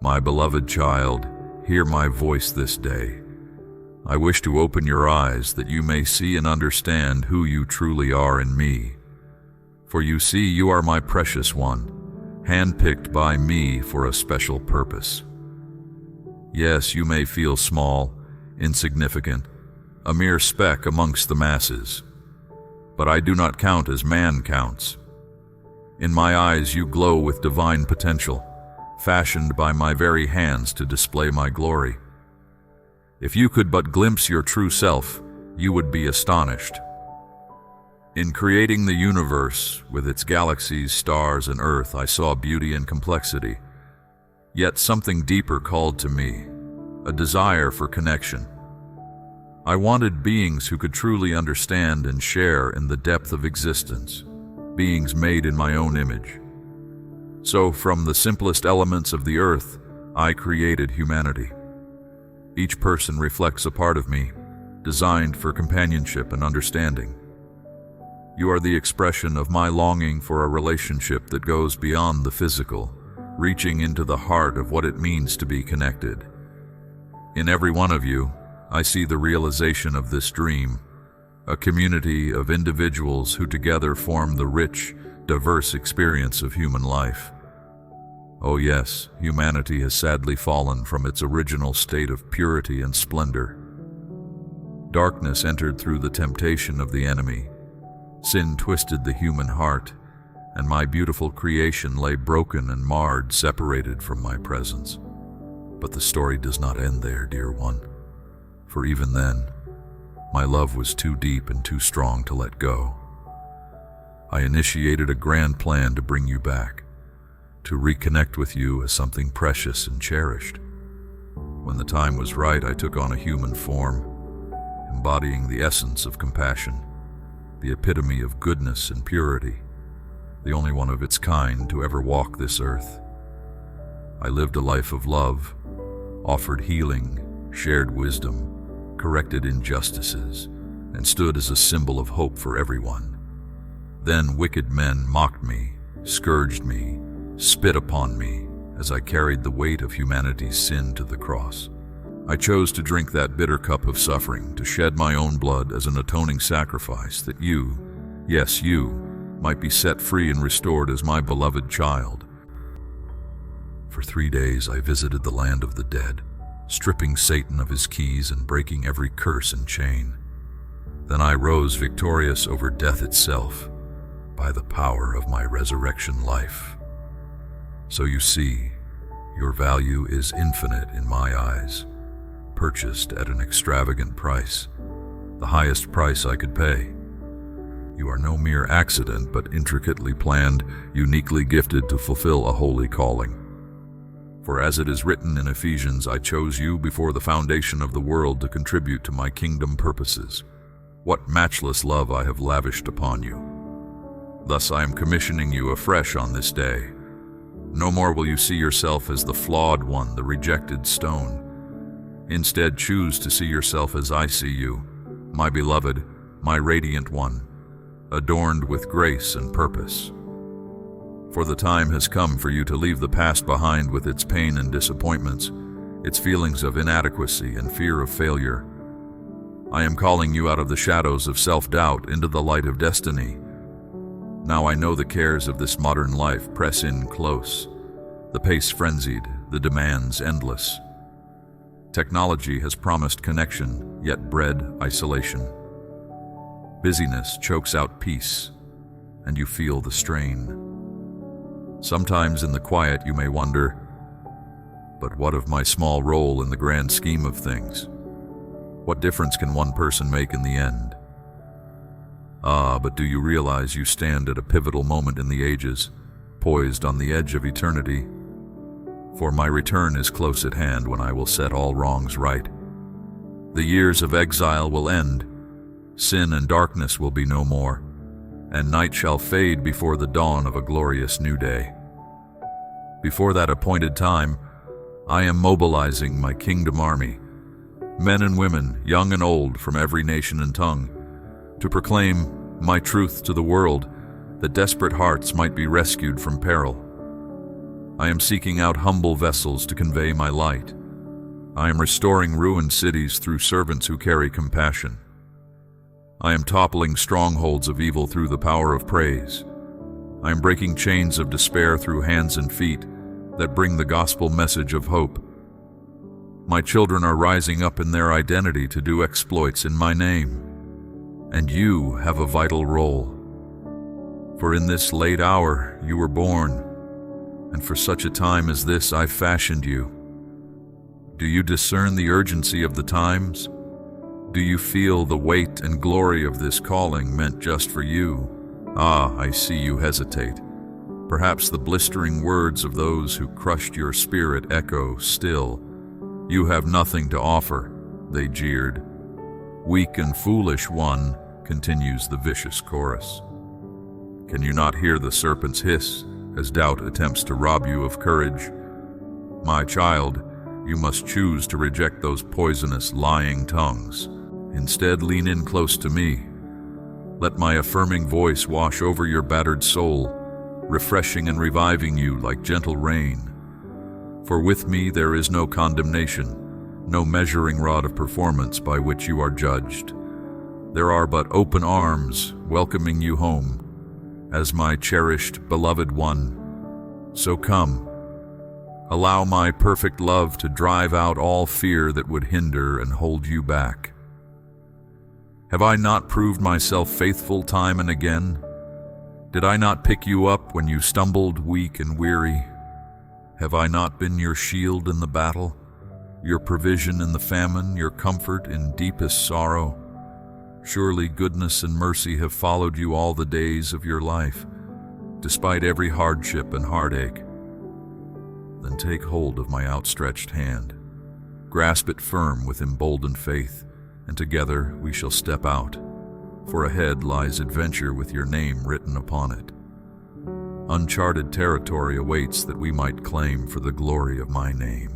My beloved child, hear my voice this day. I wish to open your eyes that you may see and understand who you truly are in me. For you see, you are my precious one, handpicked by me for a special purpose. Yes, you may feel small, insignificant, a mere speck amongst the masses, but I do not count as man counts. In my eyes you glow with divine potential, fashioned by my very hands to display my glory. If you could but glimpse your true self, you would be astonished. In creating the universe, with its galaxies, stars, and earth, I saw beauty and complexity. Yet something deeper called to me, a desire for connection. I wanted beings who could truly understand and share in the depth of existence, beings made in my own image. So, from the simplest elements of the earth, I created humanity. Each person reflects a part of me, designed for companionship and understanding. You are the expression of my longing for a relationship that goes beyond the physical, reaching into the heart of what it means to be connected. In every one of you, I see the realization of this dream, a community of individuals who together form the rich, diverse experience of human life. Oh yes, humanity has sadly fallen from its original state of purity and splendor. Darkness entered through the temptation of the enemy. Sin twisted the human heart, and my beautiful creation lay broken and marred, separated from my presence. But the story does not end there, dear one, for even then, my love was too deep and too strong to let go. I initiated a grand plan to bring you back, to reconnect with you as something precious and cherished. When the time was right, I took on a human form, embodying the essence of compassion, the epitome of goodness and purity, the only one of its kind to ever walk this earth. I lived a life of love, offered healing, shared wisdom, corrected injustices, and stood as a symbol of hope for everyone. Then wicked men mocked me, scourged me, spit upon me as I carried the weight of humanity's sin to the cross. I chose to drink that bitter cup of suffering, to shed my own blood as an atoning sacrifice that you, yes you, might be set free and restored as my beloved child. For 3 days I visited the land of the dead, stripping Satan of his keys and breaking every curse and chain. Then I rose victorious over death itself by the power of my resurrection life. So you see, your value is infinite in my eyes, purchased at an extravagant price, the highest price I could pay. You are no mere accident, but intricately planned, uniquely gifted to fulfill a holy calling. For as it is written in Ephesians, I chose you before the foundation of the world to contribute to my kingdom purposes. What matchless love I have lavished upon you. Thus I am commissioning you afresh on this day. No more will you see yourself as the flawed one, the rejected stone. Instead, choose to see yourself as I see you, my beloved, my radiant one, adorned with grace and purpose. For the time has come for you to leave the past behind with its pain and disappointments, its feelings of inadequacy and fear of failure. I am calling you out of the shadows of self-doubt into the light of destiny. Now I know the cares of this modern life press in close, the pace frenzied, the demands endless. Technology has promised connection, yet bred isolation. Busyness chokes out peace, and you feel the strain. Sometimes in the quiet you may wonder, but what of my small role in the grand scheme of things? What difference can one person make in the end? Ah, but do you realize you stand at a pivotal moment in the ages, poised on the edge of eternity? For my return is close at hand when I will set all wrongs right. The years of exile will end, sin and darkness will be no more, and night shall fade before the dawn of a glorious new day. Before that appointed time, I am mobilizing my kingdom army, men and women, young and old, from every nation and tongue, to proclaim my truth to the world, that desperate hearts might be rescued from peril. I am seeking out humble vessels to convey my light. I am restoring ruined cities through servants who carry compassion. I am toppling strongholds of evil through the power of praise. I am breaking chains of despair through hands and feet that bring the gospel message of hope. My children are rising up in their identity to do exploits in my name, and you have a vital role. For in this late hour you were born, and for such a time as this I fashioned you. Do you discern the urgency of the times? Do you feel the weight and glory of this calling meant just for you? Ah, I see you hesitate. Perhaps the blistering words of those who crushed your spirit echo still. You have nothing to offer, they jeered. Weak and foolish one, continues the vicious chorus. Can you not hear the serpent's hiss as doubt attempts to rob you of courage? My child, you must choose to reject those poisonous, lying tongues. Instead, lean in close to me. Let my affirming voice wash over your battered soul, refreshing and reviving you like gentle rain. For with me there is no condemnation, no measuring rod of performance by which you are judged. There are but open arms welcoming you home, as my cherished, beloved one. So come, allow my perfect love to drive out all fear that would hinder and hold you back. Have I not proved myself faithful time and again? Did I not pick you up when you stumbled weak and weary? Have I not been your shield in the battle, your provision in the famine, your comfort in deepest sorrow? Surely goodness and mercy have followed you all the days of your life, despite every hardship and heartache. Then take hold of my outstretched hand. Grasp it firm with emboldened faith, and together we shall step out, for ahead lies adventure with your name written upon it. Uncharted territory awaits that we might claim for the glory of my name.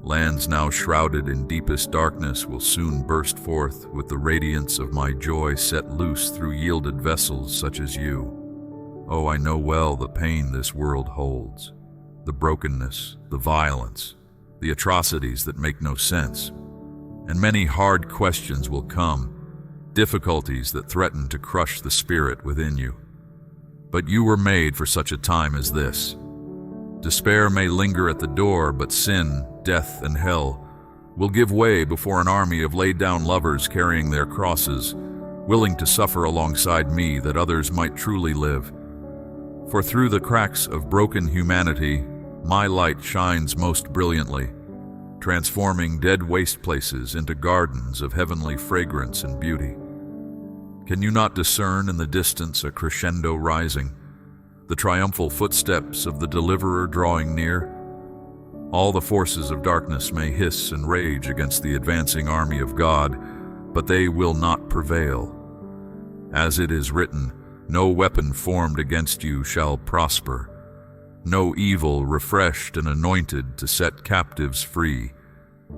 Lands now shrouded in deepest darkness will soon burst forth with the radiance of my joy set loose through yielded vessels such as you. Oh, I know well the pain this world holds, the brokenness, the violence, the atrocities that make no sense. And many hard questions will come, difficulties that threaten to crush the spirit within you. But you were made for such a time as this. Despair may linger at the door, but sin, death, and hell will give way before an army of laid-down lovers carrying their crosses, willing to suffer alongside me that others might truly live. For through the cracks of broken humanity, my light shines most brilliantly, transforming dead waste places into gardens of heavenly fragrance and beauty. Can you not discern in the distance a crescendo rising, the triumphal footsteps of the deliverer drawing near? All the forces of darkness may hiss and rage against the advancing army of God, but they will not prevail. As it is written, no weapon formed against you shall prosper. No evil refreshed and anointed to set captives free.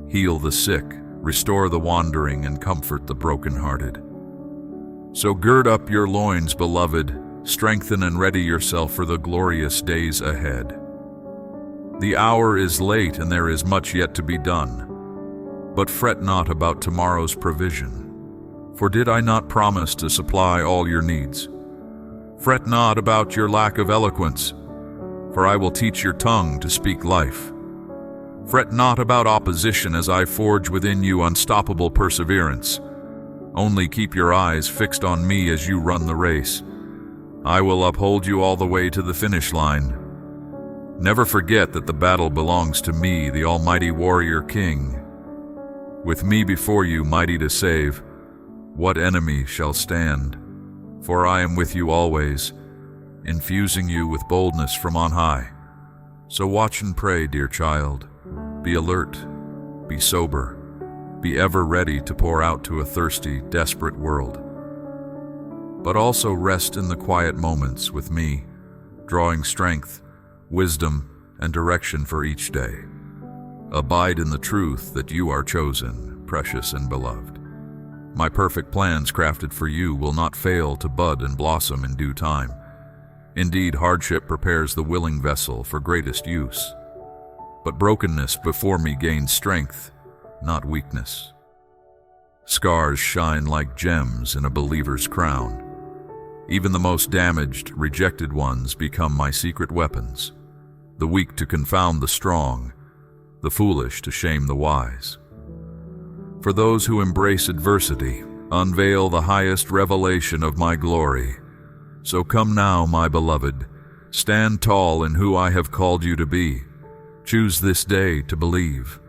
Heal the sick, restore the wandering, and comfort the brokenhearted. So gird up your loins, beloved, strengthen and ready yourself for the glorious days ahead. The hour is late and there is much yet to be done. But fret not about tomorrow's provision, for did I not promise to supply all your needs? Fret not about your lack of eloquence, for I will teach your tongue to speak life. Fret not about opposition as I forge within you unstoppable perseverance. Only keep your eyes fixed on me as you run the race. I will uphold you all the way to the finish line. Never forget that the battle belongs to me, the almighty warrior king. With me before you, mighty to save, what enemy shall stand? For I am with you always, infusing you with boldness from on high. So watch and pray, dear child. Be alert, be sober, be ever ready to pour out to a thirsty, desperate world. But also rest in the quiet moments with me, drawing strength, wisdom, and direction for each day. Abide in the truth that you are chosen, precious and beloved. My perfect plans crafted for you will not fail to bud and blossom in due time. Indeed, hardship prepares the willing vessel for greatest use. But brokenness before me gains strength, not weakness. Scars shine like gems in a believer's crown. Even the most damaged, rejected ones become my secret weapons, the weak to confound the strong, the foolish to shame the wise. For those who embrace adversity, unveil the highest revelation of my glory. So come now, my beloved, stand tall in who I have called you to be. Choose this day to believe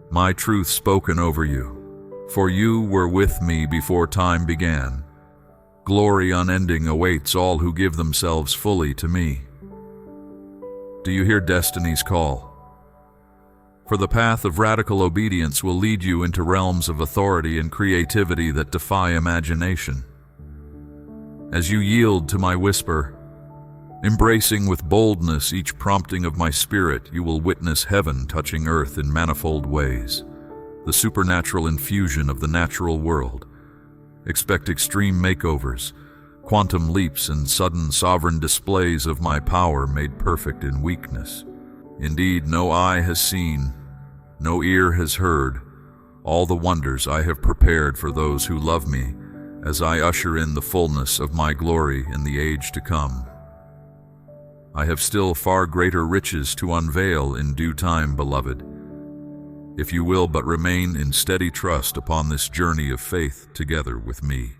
my truth spoken over you. For you were with me before time began. Glory unending awaits all who give themselves fully to me. Do you hear destiny's call? For the path of radical obedience will lead you into realms of authority and creativity that defy imagination. As you yield to my whisper, embracing with boldness each prompting of my spirit, you will witness heaven touching earth in manifold ways, the supernatural infusion of the natural world. Expect extreme makeovers, quantum leaps, and sudden sovereign displays of my power made perfect in weakness. Indeed, no eye has seen, no ear has heard, all the wonders I have prepared for those who love me as I usher in the fullness of my glory in the age to come. I have still far greater riches to unveil in due time, beloved, if you will but remain in steady trust upon this journey of faith together with me.